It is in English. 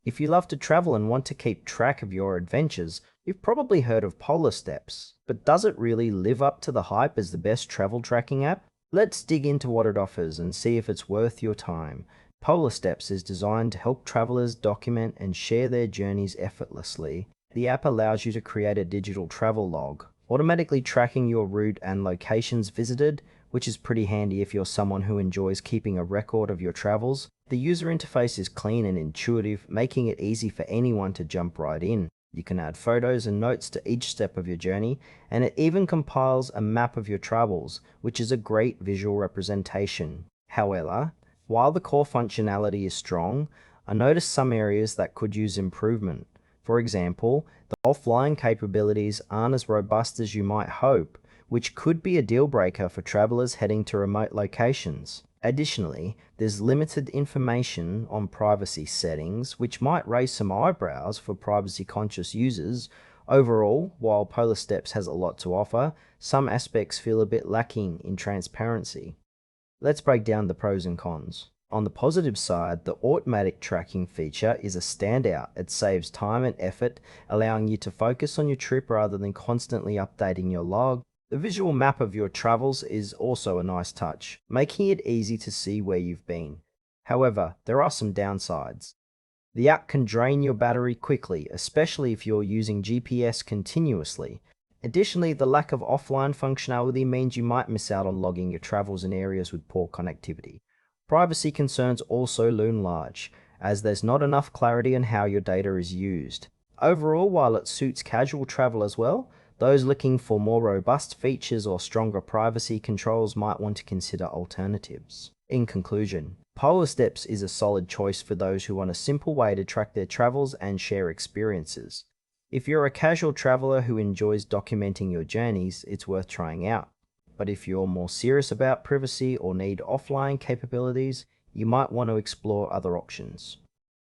If you love to travel and want to keep track of your adventures, you've probably heard of Polarsteps, but does it really live up to the hype as the best travel tracking app? Let's dig into what it offers and see if it's worth your time. Polarsteps is designed to help travelers document and share their journeys effortlessly. The app allows you to create a digital travel log, automatically tracking your route and locations visited, which is pretty handy if you're someone who enjoys keeping a record of your travels. The user interface is clean and intuitive, making it easy for anyone to jump right in. You can add photos and notes to each step of your journey, and it even compiles a map of your travels, which is a great visual representation. However, while the core functionality is strong, I noticed some areas that could use improvement. For example, the offline capabilities aren't as robust as you might hope, which could be a deal breaker for travelers heading to remote locations. Additionally, there's limited information on privacy settings, which might raise some eyebrows for privacy-conscious users. Overall, while Polarsteps has a lot to offer, some aspects feel a bit lacking in transparency. Let's break down the pros and cons. On the positive side, the automatic tracking feature is a standout. It saves time and effort, allowing you to focus on your trip rather than constantly updating your log. The visual map of your travels is also a nice touch, making it easy to see where you've been. However, there are some downsides. The app can drain your battery quickly, especially if you're using GPS continuously. Additionally, the lack of offline functionality means you might miss out on logging your travels in areas with poor connectivity. Privacy concerns also loom large, as there's not enough clarity on how your data is used. Overall, while it suits casual travel as well, those looking for more robust features or stronger privacy controls might want to consider alternatives. In conclusion, Polarsteps is a solid choice for those who want a simple way to track their travels and share experiences. If you're a casual traveler who enjoys documenting your journeys, it's worth trying out. But if you're more serious about privacy or need offline capabilities, you might want to explore other options.